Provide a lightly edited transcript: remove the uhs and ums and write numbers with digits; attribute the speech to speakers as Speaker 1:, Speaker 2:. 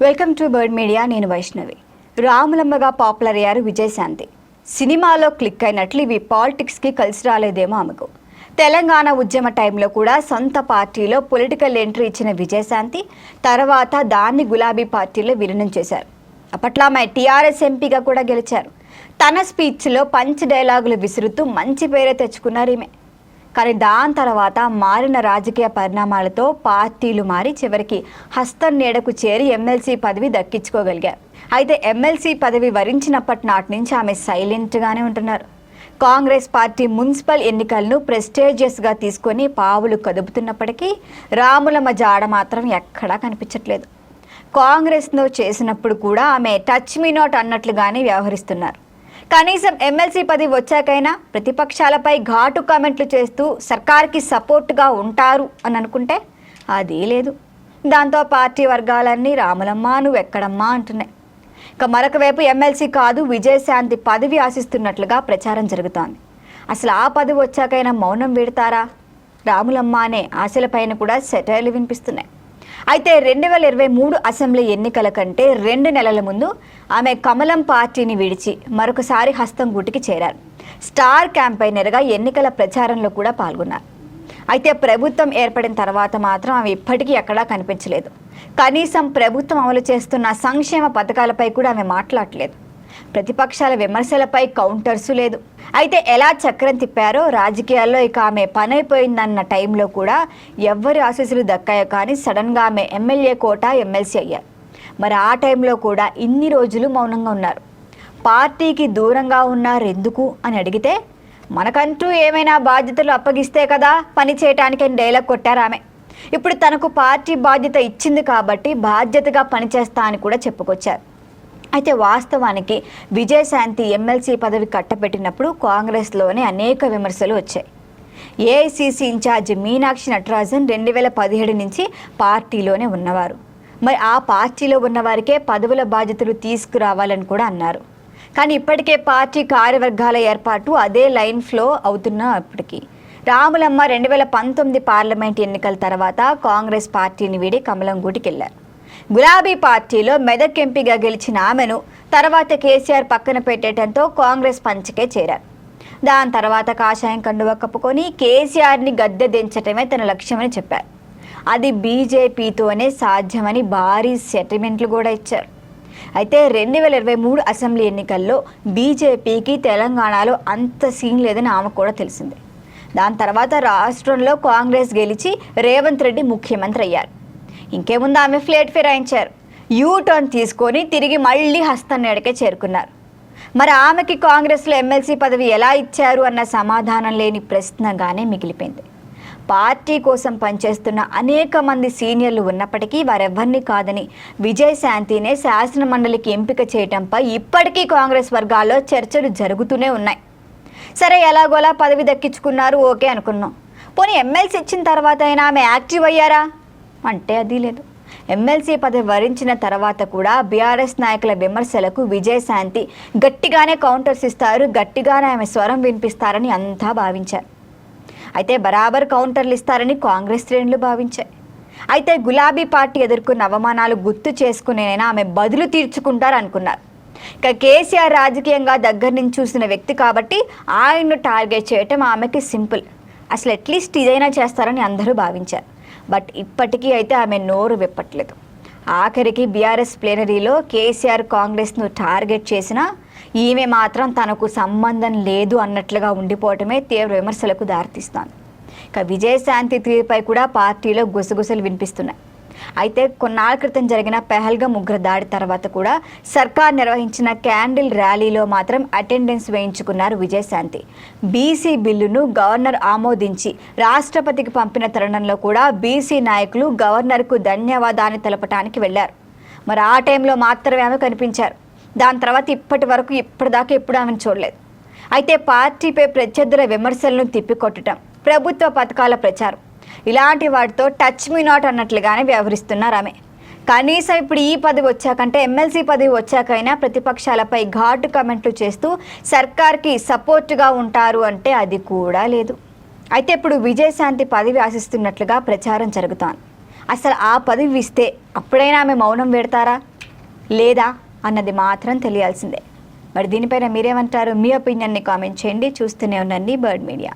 Speaker 1: Welcome to bird media. నేను Vaishnavi. రాములమ్మగా popular అయ్యారు విజయశాంతి. సినిమాలో క్లిక్ అయినట్లు ఇవి పాలిటిక్స్కి కలిసి రాలేదేమో ఆమెకు. తెలంగాణ ఉద్యమ టైంలో కూడా సొంత పార్టీలో పొలిటికల్ ఎంట్రీ ఇచ్చిన విజయశాంతి తర్వాత దాన్ని గులాబీ పార్టీలో విలీనం చేశారు. అప్పట్లో ఆమె టీఆర్ఎస్ ఎంపీగా కూడా గెలిచారు. తన స్పీచ్లో పంచ్ డైలాగులు విసురుతూ మంచి పేరే తెచ్చుకున్నారు ఈమె. కానీ దాని తర్వాత మారిన రాజకీయ పరిణామాలతో పార్టీలు మారి చివరికి హస్తం నీడకు చేరి ఎమ్మెల్సీ పదవి దక్కించుకోగలిగారు. అయితే ఎమ్మెల్సీ పదవి వరించినప్పటి నాటి నుంచి ఆమె సైలెంట్గానే ఉంటున్నారు. కాంగ్రెస్ పార్టీ మున్సిపల్ ఎన్నికలను ప్రెస్టేజియస్గా తీసుకొని పావులు కదుపుతున్నప్పటికీ రాములమ్మ జాడ మాత్రం ఎక్కడా కనిపించట్లేదు. కాంగ్రెస్లో చేసినప్పుడు కూడా ఆమె టచ్ మీ నాట్ అన్నట్లుగానే వ్యవహరిస్తున్నారు. కనీసం ఎమ్మెల్సీ పదవి వచ్చాకైనా ప్రతిపక్షాలపై ఘాటు కామెంట్లు చేస్తూ సర్కార్కి సపోర్ట్గా ఉంటారు అని అనుకుంటే అది లేదు. దాంతో పార్టీ వర్గాలన్నీ రాములమ్మ నువ్వు ఎక్కడమ్మా అంటున్నాయి. ఇక మరొక వైపు ఎమ్మెల్సీ కాదు విజయశాంతి పదవి ఆశిస్తున్నట్లుగా ప్రచారం జరుగుతోంది. అసలు ఆ పదవి వచ్చాకైనా మౌనం వీడతారా రాములమ్మ అనే ఆశలపైన కూడా సెటైర్లు వినిపిస్తున్నాయి. అయితే 2023 అసెంబ్లీ ఎన్నికల కంటే 2 నెలల ముందు ఆమె కమలం పార్టీని విడిచి మరొకసారి హస్తం గూటికి చేరారు. స్టార్ క్యాంపెయినర్గా ఎన్నికల ప్రచారంలో కూడా పాల్గొన్నారు. అయితే ప్రభుత్వం ఏర్పడిన తర్వాత మాత్రం ఆమె ఇప్పటికీ ఎక్కడా కనిపించలేదు. కనీసం ప్రభుత్వం అమలు చేస్తున్న సంక్షేమ పథకాలపై కూడా ఆమె మాట్లాడలేదు. ప్రతిపక్షాల విమర్శలపై కౌంటర్సు లేదు. అయితే ఎలా చక్రం తిప్పారో రాజకీయాల్లో ఇక ఆమె పనైపోయిందన్న టైంలో కూడా ఎవ్వరి ఆశీస్సులు దక్కాయో కానీ సడన్గా ఆమె ఎమ్మెల్యే కోట ఎమ్మెల్సీ అయ్యారు. మరి ఆ టైంలో కూడా ఇన్ని రోజులు మౌనంగా ఉన్నారు. పార్టీకి దూరంగా ఉన్నారు ఎందుకు అని అడిగితే మనకంటూ ఏమైనా బాధ్యతలు అప్పగిస్తే కదా పని చేయటానికి డైలాగ్ కొట్టారు ఆమె. ఇప్పుడు తనకు పార్టీ బాధ్యత ఇచ్చింది కాబట్టి బాధ్యతగా పనిచేస్తా అని కూడా చెప్పుకొచ్చారు. అయితే వాస్తవానికి విజయశాంతి ఎమ్మెల్సీ పదవి కట్టబెట్టినప్పుడు కాంగ్రెస్లోనే అనేక విమర్శలు వచ్చాయి. ఏఐసిసి ఇన్ఛార్జి మీనాక్షి నటరాజన్ 2017 నుంచి పార్టీలోనే ఉన్నవారు. మరి ఆ పార్టీలో ఉన్నవారికే పదవుల బాధ్యతలు తీసుకురావాలని కూడా అన్నారు. కానీ ఇప్పటికే పార్టీ కార్యవర్గాల ఏర్పాటు అదే లైన్ ఫ్లో అవుతున్నప్పటికీ రాములమ్మ 2019 పార్లమెంట్ ఎన్నికల తర్వాత కాంగ్రెస్ పార్టీని వీడి కమలం గూటికి వెళ్ళారు. గులాబీ పార్టీలో మెదక్ ఎంపీగా గెలిచిన ఆమెను తర్వాత కేసీఆర్ పక్కన పెట్టేయడంతో కాంగ్రెస్ పంచకే చేరారు. దాని తర్వాత కాషాయం కండువా కప్పుకొని కేసీఆర్ని గద్దె దించటమే తన లక్ష్యమని చెప్పారు. అది బీజేపీతోనే సాధ్యమని భారీ సెటిల్మెంట్లు కూడా ఇచ్చారు. అయితే 2023 అసెంబ్లీ ఎన్నికల్లో బీజేపీకి తెలంగాణలో అంత సీన్ లేదని ఆమె కూడా తెలిసిందే. దాని తర్వాత రాష్ట్రంలో కాంగ్రెస్ గెలిచి రేవంత్ రెడ్డి ముఖ్యమంత్రి అయ్యారు. ఇంకేముంది ఆమె ఫ్లేట్ ఫిరాయించారు. యూటర్న్ తీసుకొని తిరిగి మళ్ళీ హస్తం నీడకే చేరుకున్నారు. మరి ఆమెకి కాంగ్రెస్లో ఎమ్మెల్సీ పదవి ఎలా ఇచ్చారు అన్న సమాధానం లేని ప్రశ్నగానే మిగిలిపోయింది. పార్టీ కోసం పనిచేస్తున్న అనేక మంది సీనియర్లు ఉన్నప్పటికీ వారెవ్వరినీ కాదని విజయశాంతినే శాసనమండలికి ఎంపిక చేయడంపై ఇప్పటికీ కాంగ్రెస్ వర్గాల్లో చర్చలు జరుగుతూనే ఉన్నాయి. సరే ఎలాగోలా పదవి దక్కించుకున్నారు ఓకే అనుకున్నాం. పోనీ ఎమ్మెల్సీ ఇచ్చిన తర్వాత అయినా ఆమె యాక్టివ్ అయ్యారా అంటే అది లేదు. ఎమ్మెల్సీ పదవి వరించిన తర్వాత కూడా బీఆర్ఎస్ నాయకుల విమర్శలకు విజయశాంతి గట్టిగానే కౌంటర్స్ ఇస్తారు, గట్టిగానే ఆమె స్వరం వినిపిస్తారని అంతా భావించారు. అయితే బరాబర్ కౌంటర్లు ఇస్తారని కాంగ్రెస్ శ్రేణులు భావించాయి. అయితే గులాబీ పార్టీ ఎదుర్కొన్న అవమానాలు గుర్తు చేసుకునేనైనా ఆమె బదులు తీర్చుకుంటారు అనుకున్నారు. ఇక కేసీఆర్ రాజకీయంగా దగ్గర నుంచి చూసిన వ్యక్తి కాబట్టి ఆయన్ను టార్గెట్ చేయటం ఆమెకి సింపుల్. అసలు అట్లీస్ట్ ఇదైనా చేస్తారని అందరూ భావించారు. బట్ ఇప్పటికీ అయితే ఆమె నోరు విప్పట్లేదు. ఆఖరికి బీఆర్ఎస్ ప్లేనరీలో కేసీఆర్ కాంగ్రెస్ను టార్గెట్ చేసినా ఈమె మాత్రం తనకు సంబంధం లేదు అన్నట్లుగా ఉండిపోవటమే తీవ్ర విమర్శలకు దారితీస్తోంది. ఇక విజయశాంతి తీరుపై కూడా పార్టీలో గుసగుసలు వినిపిస్తున్నాయి. అయితే కొన్నాళ్ళ క్రితం జరిగిన పెహల్గాం ఉగ్ర దాడి తర్వాత కూడా సర్కార్ నిర్వహించిన క్యాండిల్ ర్యాలీలో మాత్రం అటెండెన్స్ వేయించుకున్నారు విజయశాంతి. బీసీ బిల్లును గవర్నర్ ఆమోదించి రాష్ట్రపతికి పంపిన తరుణంలో కూడా బీసీ నాయకులు గవర్నర్కు ధన్యవాదాన్ని తెలపడానికి వెళ్లారు. మరి ఆ టైంలో మాత్రమే ఆమె కనిపించారు. దాని తర్వాత ఇప్పటిదాకా ఎప్పుడు ఆమెను చూడలేదు. అయితే పార్టీపై ప్రత్యర్థుల విమర్శలను తిప్పికొట్టడం, ప్రభుత్వ పథకాల ప్రచారం ఇలాంటి వాటితో టచ్ మీ నాట్ అన్నట్లుగానే వ్యవహరిస్తున్నారు ఆమె. కనీసం ఇప్పుడు ఈ పదవి వచ్చాకంటే ఎమ్మెల్సీ పదవి వచ్చాకైనా ప్రతిపక్షాలపై ఘాటు కామెంట్లు చేస్తూ సర్కార్కి సపోర్టుగా ఉంటారు అంటే అది కూడా లేదు. అయితే ఇప్పుడు విజయశాంతి పదవి ఆశిస్తున్నట్లుగా ప్రచారం జరుగుతోంది. అసలు ఆ పదవి ఇస్తే అప్పుడైనా ఆమె మౌనం పెడతారా? లేదా అన్నది మాత్రం తెలియాల్సిందే. మరి దీనిపైన మీరేమంటారు? మీ ఒపీనియన్ని కామెంట్ చేయండి. చూస్తూనే ఉండండి బర్డ్ మీడియా.